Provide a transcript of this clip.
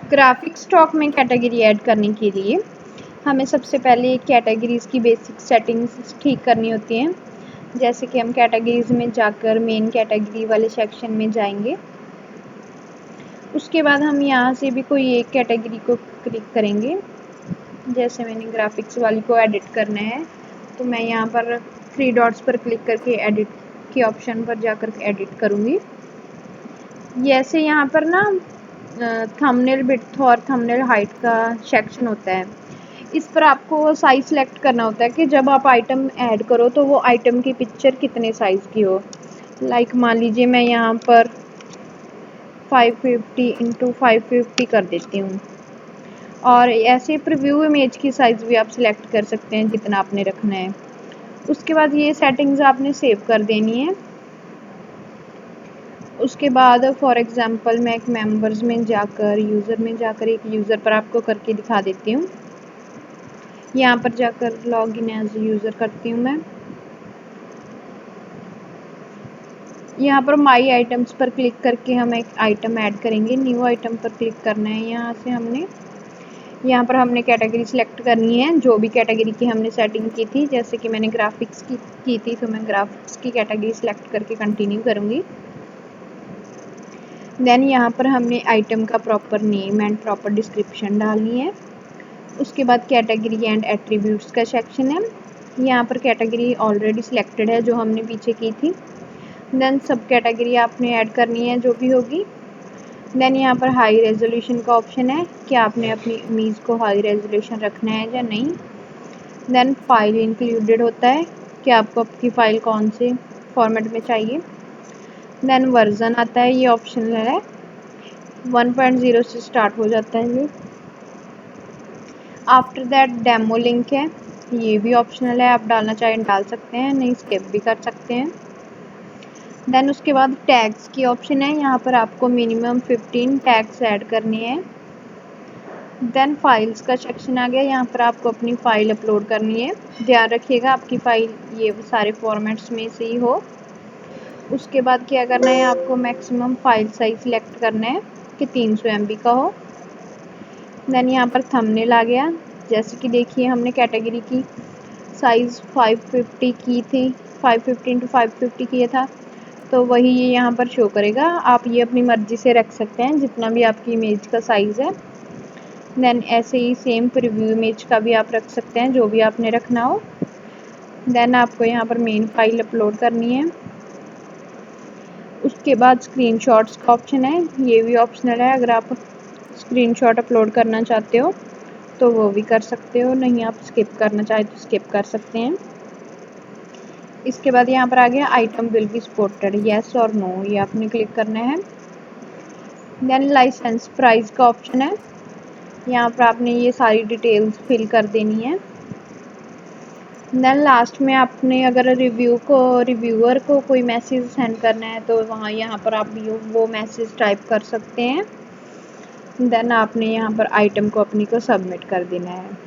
Graphic stock में category add करने के लिए हमें सबसे पहले कैटेगरीज़ की बेसिक सेटिंग्स ठीक करनी होती हैं। जैसे कि हम कैटेगरीज़ में जाकर मेन कैटेगरी वाले सेक्शन में जाएंगे। उसके बाद हम यहाँ से भी कोई एक कैटेगरी को क्लिक करेंगे। जैसे मैंने ग्राफिक्स वाली को एडिट करना है तो मैं यहाँ पर 3 डॉट्स पर क्लिक करके एडिट के ऑप्शन पर जाकर एडिट करूँगी। जैसे यहाँ पर ना थंबनेल विड्थ और थंबनेल हाइट का सेक्शन होता है। इस पर आपको साइज सेलेक्ट करना होता है कि जब आप आइटम ऐड करो तो वो आइटम की पिक्चर कितने साइज़ की हो। लाइक मान लीजिए मैं यहाँ पर 550 × 550 कर देती हूँ। और ऐसे प्रीव्यू इमेज की साइज़ भी आप सिलेक्ट कर सकते हैं जितना आपने रखना है। उसके बाद ये सेटिंग्स आपने सेव कर देनी है। उसके बाद फॉर एग्ज़ाम्पल मैं एक मेंबर्स में जाकर एक यूज़र पर आपको करके दिखा देती हूँ। यहाँ पर जाकर लॉग इन एज यूज़र करती हूँ मैं। यहाँ पर माई आइटम्स पर क्लिक करके हम एक आइटम ऐड करेंगे। न्यू आइटम पर क्लिक करना है। यहाँ पर हमने कैटेगरी सिलेक्ट करनी है, जो भी कैटेगरी की हमने सेटिंग की थी। जैसे कि मैंने ग्राफिक्स की थी तो मैं ग्राफिक्स की कैटेगरी सिलेक्ट करके कंटिन्यू करूँगी। देन यहाँ पर हमने आइटम का proper name and proper description डालनी है। उसके बाद कैटेगरी एंड एट्रीब्यूट्स का सेक्शन है। यहाँ पर कैटेगरी ऑलरेडी सिलेक्टेड है जो हमने पीछे की थी। देन सब कैटेगरी आपने ऐड करनी है जो भी होगी। देन यहाँ पर हाई रेजोल्यूशन का ऑप्शन है कि आपने अपनी इमेज को हाई रेजोल्यूशन रखना है या नहीं। देन फाइल इंक्लूडेड होता है कि आपको आपकी फ़ाइल कौन से फॉर्मेट में चाहिए। देन वर्जन आता है, ये ऑप्शनल है। 1.0 से स्टार्ट हो जाता है ये। आफ्टर दैट डेमो लिंक है, ये भी ऑप्शनल है, आप डालना चाहें डाल सकते हैं, नहीं स्किप भी कर सकते हैं। देन उसके बाद टैग्स की ऑप्शन है, यहाँ पर आपको मिनिमम 15 टैग्स ऐड करने हैं। देन फाइल्स का सेक्शन आ गया, यहाँ पर आपको अपनी फ़ाइल अपलोड करनी है। ध्यान रखिएगा आपकी फ़ाइल ये सारे फॉर्मेट्स में से ही हो। उसके बाद क्या करना है, आपको मैक्सिमम फ़ाइल साइज सिलेक्ट करना है कि 300 MB का हो। देन यहाँ पर थंबनेल आ गया। जैसे कि देखिए हमने कैटेगरी की साइज़ 550 की थी, 550 × 550 किया था, तो वही ये यहाँ पर शो करेगा। आप ये अपनी मर्ज़ी से रख सकते हैं जितना भी आपकी इमेज का साइज़ है। देन ऐसे ही सेम प्रीव्यू इमेज का भी आप रख सकते हैं, जो भी आपने रखना हो। देन आपको यहाँ पर मेन फाइल अपलोड करनी है। उसके बाद स्क्रीनशॉट्स का ऑप्शन है, ये भी ऑप्शनल है। अगर आप स्क्रीनशॉट अपलोड करना चाहते हो तो वो भी कर सकते हो, नहीं आप स्किप करना चाहे तो स्किप कर सकते हैं। इसके बाद यहाँ पर आ गया item will be supported, yes और नो, ये आपने क्लिक करना है। देन लाइसेंस प्राइस का ऑप्शन है, यहाँ पर आपने ये सारी डिटेल्स फिल कर देनी है। देन लास्ट में आपने अगर रिव्यूअर को कोई मैसेज सेंड करना है तो वहाँ यहाँ पर आप वो मैसेज टाइप कर सकते हैं। देन आपने यहाँ पर आइटम को अपनी को सबमिट कर देना है।